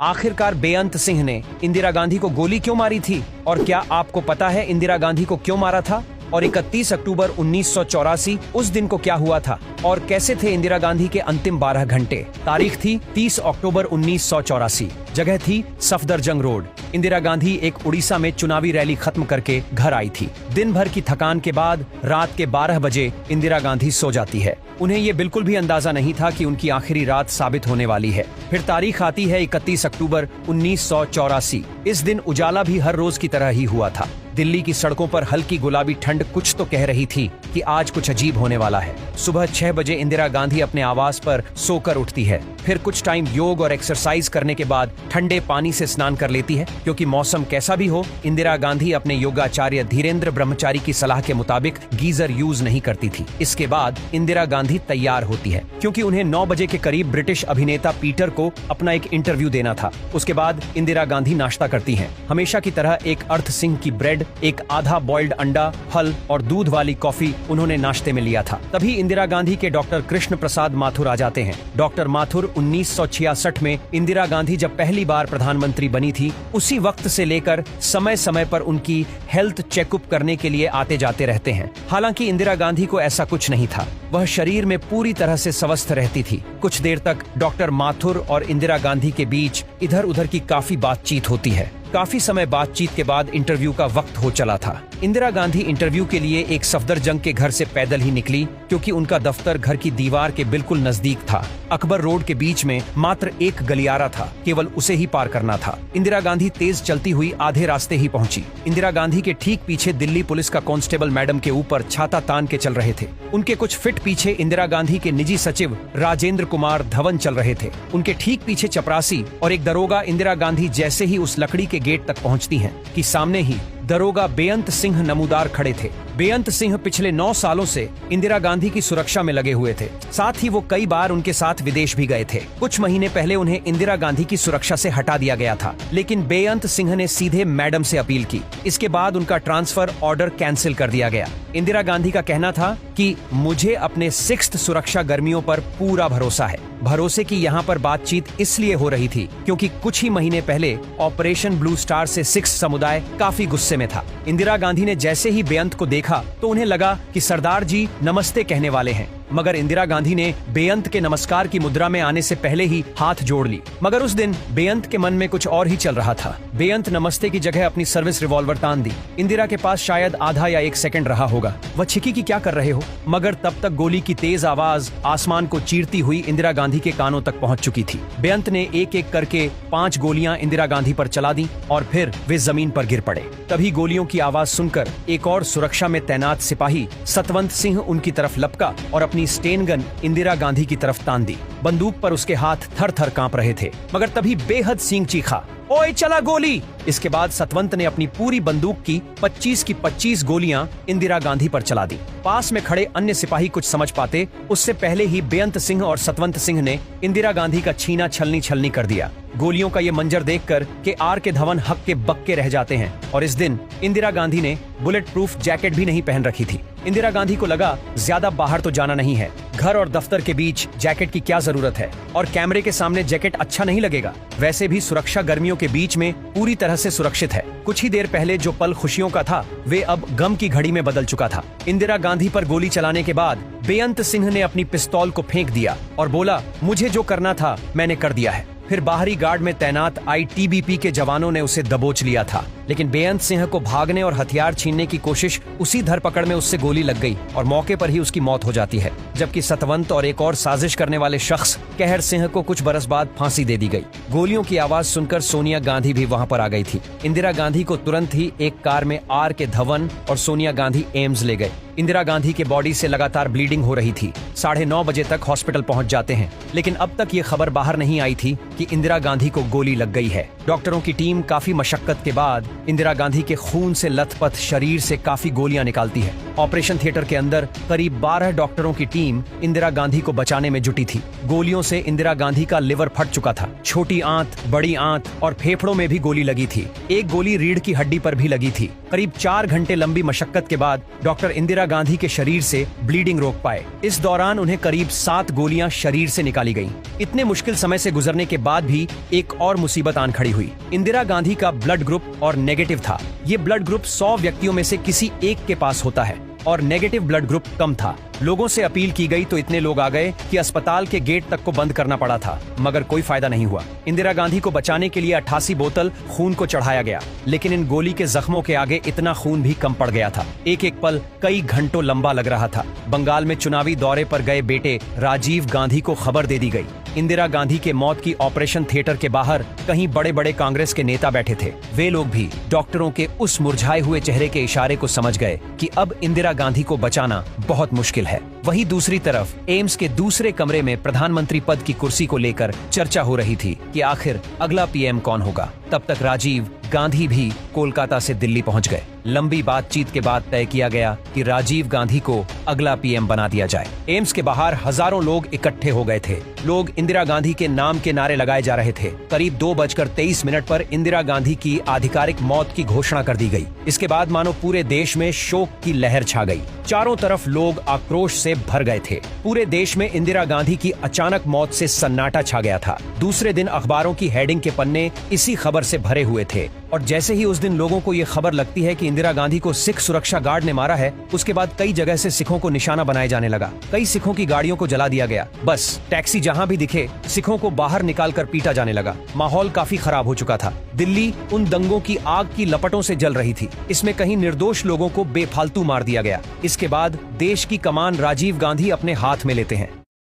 आखिरकार बेअंत सिंह ने इंदिरा गांधी को गोली क्यों मारी थी और क्या आपको पता है इंदिरा गांधी को क्यों मारा था? और 31 अक्टूबर 1984 उस दिन को क्या हुआ था और कैसे थे इंदिरा गांधी के अंतिम 12 घंटे? तारीख थी 30 अक्टूबर 1984। जगह थी सफदरजंग रोड। इंदिरा गांधी एक उड़ीसा में चुनावी रैली खत्म करके घर आई थी। दिन भर की थकान के बाद रात के 12 बजे इंदिरा गांधी सो जाती है। उन्हें ये बिल्कुल भी अंदाजा नहीं था कि उनकी आखिरी रात साबित होने वाली है। फिर तारीख आती है 31 अक्टूबर 1984। इस दिन उजाला भी हर रोज की तरह ही हुआ था। दिल्ली की सड़कों पर हल्की गुलाबी ठंड कुछ तो कह रही थी कि आज कुछ अजीब होने वाला है। सुबह 6 बजे इंदिरा गांधी अपने आवास पर सोकर उठती है। फिर कुछ टाइम योग और एक्सरसाइज करने के बाद ठंडे पानी से स्नान कर लेती है। क्योंकि मौसम कैसा भी हो, इंदिरा गांधी अपने योगाचार्य धीरेन्द्र ब्रह्मचारी की सलाह के मुताबिक गीजर यूज नहीं करती थी। इसके बाद इंदिरा गांधी तैयार होती है क्योंकि उन्हें 9 बजे के करीब ब्रिटिश अभिनेता पीटर को अपना एक इंटरव्यू देना था। उसके बाद इंदिरा गांधी नाश्ता करती हैं। हमेशा की तरह एक अर्थ सिंह की ब्रेड, एक आधा बॉइल्ड अंडा, फल और दूध वाली कॉफी उन्होंने नाश्ते में लिया था। तभी इंदिरा गांधी के डॉक्टर कृष्ण प्रसाद माथुर आ जाते हैं। डॉक्टर माथुर 1966 में इंदिरा गांधी जब पहली बार प्रधानमंत्री बनी थी, उसी वक्त से लेकर समय समय पर उनकी हेल्थ चेकअप करने के लिए आते जाते रहते हैं। हालांकि इंदिरा गांधी को ऐसा कुछ नहीं था। वह शरीर में पूरी तरह से स्वस्थ रहती थी। कुछ देर तक डॉक्टर माथुर और इंदिरा गांधी के बीच इधर उधर की काफी बातचीत होती है। काफी समय बातचीत के बाद इंटरव्यू का वक्त हो चला था। इंदिरा गांधी इंटरव्यू के लिए एक सफदरजंग के घर से पैदल ही निकली क्योंकि उनका दफ्तर घर की दीवार के बिल्कुल नजदीक था। अकबर रोड के बीच में मात्र एक गलियारा था, केवल उसे ही पार करना था। इंदिरा गांधी तेज चलती हुई आधे रास्ते ही पहुंची। इंदिरा गांधी के ठीक पीछे दिल्ली पुलिस का कांस्टेबल मैडम के ऊपर छाता तान के चल रहे थे। उनके कुछ फीट पीछे इंदिरा गांधी के निजी सचिव राजेंद्र कुमार धवन चल रहे थे। उनके ठीक पीछे चपरासी और एक दरोगा। इंदिरा गांधी जैसे ही उस लकड़ी के गेट तक पहुंचती हैं कि सामने ही दरोगा बेअंत सिंह नमूदार खड़े थे। बेअंत सिंह पिछले 9 सालों से इंदिरा गांधी की सुरक्षा में लगे हुए थे। साथ ही वो कई बार उनके साथ विदेश भी गए थे। कुछ महीने पहले उन्हें इंदिरा गांधी की सुरक्षा से हटा दिया गया था, लेकिन बेअंत सिंह ने सीधे मैडम से अपील की। इसके बाद उनका ट्रांसफर ऑर्डर कैंसिल कर दिया गया। इंदिरा गांधी का कहना था कि मुझे अपने 6th सुरक्षा कर्मियों पर पूरा भरोसा है। भरोसे की यहाँ पर बातचीत इसलिए हो रही थी क्योंकि कुछ ही महीने पहले ऑपरेशन ब्लू स्टार से 6 समुदाय काफी गुस्से में था। इंदिरा गांधी ने जैसे ही बेअंत को देखा तो उन्हें लगा कि सरदार जी नमस्ते कहने वाले हैं, मगर इंदिरा गांधी ने बेअंत के नमस्कार की मुद्रा में आने से पहले ही हाथ जोड़ ली। मगर उस दिन बेअंत के मन में कुछ और ही चल रहा था। बेअंत नमस्ते की जगह अपनी सर्विस रिवॉल्वर तान दी। इंदिरा के पास शायद आधा या 1 सेकंड रहा होगा। वह छिकी कि क्या कर रहे हो, मगर तब तक गोली की तेज आवाज आसमान को चीरती हुई इंदिरा गांधी के कानों तक पहुंच चुकी थी। बेअंत ने एक एक करके 5 गोलियां इंदिरा गांधी पर चला दी और फिर वे जमीन पर गिर पड़े। तभी गोलियों की आवाज सुनकर एक और सुरक्षा में तैनात सिपाही सतवंत सिंह उनकी तरफ लपका और अपनी स्टेन गन इंदिरा गांधी की तरफ तान दी। बंदूक पर उसके हाथ थर थर कांप रहे थे। मगर तभी बेहद सींग चीखा, ओए चला गोली। इसके बाद सतवंत ने अपनी पूरी बंदूक की 25 गोलियां इंदिरा गांधी पर चला दी। पास में खड़े अन्य सिपाही कुछ समझ पाते उससे पहले ही बेअंत सिंह और सतवंत सिंह ने इंदिरा गांधी का छीना छलनी कर दिया। गोलियों का ये मंजर देखकर के आर के धवन हक के बक्के रह जाते हैं। और इस दिन इंदिरा गांधी ने बुलेट प्रूफ जैकेट भी नहीं पहन रखी थी। इंदिरा गांधी को लगा ज्यादा बाहर तो जाना नहीं है, घर और दफ्तर के बीच जैकेट की क्या जरूरत है, और कैमरे के सामने जैकेट अच्छा नहीं लगेगा। वैसे भी सुरक्षा गर्मियों के बीच में पूरी तरह से सुरक्षित है। कुछ ही देर पहले जो पल खुशियों का था वे अब गम की घड़ी में बदल चुका था। इंदिरा गांधी पर गोली चलाने के बाद बेअंत सिंह ने अपनी पिस्तौल को फेंक दिया और बोला, मुझे जो करना था मैंने कर दिया है। फिर बाहरी गार्ड में तैनात आईटीबीपी के जवानों ने उसे दबोच लिया था, लेकिन बेअंत सिंह को भागने और हथियार छीनने की कोशिश उसी धरपकड़ में उससे गोली लग गई और मौके पर ही उसकी मौत हो जाती है। जबकि सतवंत और एक और साजिश करने वाले शख्स कहर सिंह को कुछ बरस बाद फांसी दे दी गई। गोलियों की आवाज सुनकर सोनिया गांधी भी वहां पर आ गई थी। इंदिरा गांधी को तुरंत ही एक कार में आर के धवन और सोनिया गांधी एम्स ले गए। इंदिरा गांधी के बॉडी से लगातार ब्लीडिंग हो रही थी। 9:30 बजे तक हॉस्पिटल पहुंच जाते हैं, लेकिन अब तक ये खबर बाहर नहीं आई थी कि इंदिरा गांधी को गोली लग गई है। डॉक्टरों की टीम काफी मशक्कत के बाद इंदिरा गांधी के खून से लथपथ शरीर से काफी गोलियां निकालती है। ऑपरेशन थिएटर के अंदर करीब 12 डॉक्टरों की टीम इंदिरा गांधी को बचाने में जुटी थी। गोलियों से इंदिरा गांधी का लिवर फट चुका था। छोटी आंत, बड़ी आंत और फेफड़ों में भी गोली लगी थी। एक गोली रीढ़ की हड्डी पर भी लगी थी। करीब 4 घंटे लंबी मशक्कत के बाद डॉक्टर इंदिरा गांधी के शरीर से ब्लीडिंग रोक पाए। इस दौरान उन्हें करीब 7 गोलियां शरीर से निकाली गईं। इतने मुश्किल समय से गुजरने के बाद भी एक और मुसीबत आन खड़ी हुई। इंदिरा गांधी का ब्लड ग्रुप और नेगेटिव था। ये ब्लड ग्रुप 100 व्यक्तियों में से किसी एक के पास होता है और नेगेटिव ब्लड ग्रुप कम था। लोगों से अपील की गई तो इतने लोग आ गए कि अस्पताल के गेट तक को बंद करना पड़ा था, मगर कोई फायदा नहीं हुआ। इंदिरा गांधी को बचाने के लिए 88 बोतल खून को चढ़ाया गया, लेकिन इन गोली के जख्मों के आगे इतना खून भी कम पड़ गया था। एक एक पल कई घंटों लंबा लग रहा था। बंगाल में चुनावी दौरे पर गए बेटे राजीव गांधी को खबर दे दी गई। इंदिरा गांधी के मौत की ऑपरेशन थिएटर के बाहर कहीं बड़े बड़े कांग्रेस के नेता बैठे थे। वे लोग भी डॉक्टरों के उस मुरझाए हुए चेहरे के इशारे को समझ गए कि अब इंदिरा गांधी को बचाना बहुत मुश्किल है। वहीं दूसरी तरफ एम्स के दूसरे कमरे में प्रधानमंत्री पद की कुर्सी को लेकर चर्चा हो रही थी कि आखिर अगला पीएम कौन होगा। तब तक राजीव गांधी भी कोलकाता से दिल्ली पहुंच गए। लंबी बातचीत के बाद तय किया गया कि राजीव गांधी को अगला पीएम बना दिया जाए। एम्स के बाहर हजारों लोग इकट्ठे हो गए थे। लोग इंदिरा गांधी के नाम के नारे लगाए जा रहे थे। करीब 2:23 पर इंदिरा गांधी की आधिकारिक मौत की घोषणा कर दी गई। इसके बाद मानो पूरे देश में शोक की लहर छा गई। चारों तरफ लोग आक्रोश से भर गए थे। पूरे देश में इंदिरा गांधी की अचानक मौत से सन्नाटा छा गया था। दूसरे दिन अखबारों की हेडिंग के पन्ने इसी खबर से भरे हुए थे। और जैसे ही उस दिन लोगों को ये खबर लगती है कि इंदिरा गांधी को सिख सुरक्षा गार्ड ने मारा है, उसके बाद कई जगह से सिखों को निशाना बनाए जाने लगा। कई सिखों की गाड़ियों को जला दिया गया। बस टैक्सी जहां भी दिखे सिखों को बाहर निकालकर पीटा जाने लगा। माहौल काफी खराब हो चुका था। दिल्ली उन दंगों की आग की लपटों से जल रही थी। इसमें कहीं निर्दोष लोगों को बेफालतू मार दिया गया। इसके बाद देश की कमान राजीव गांधी अपने हाथ में लेते हैं।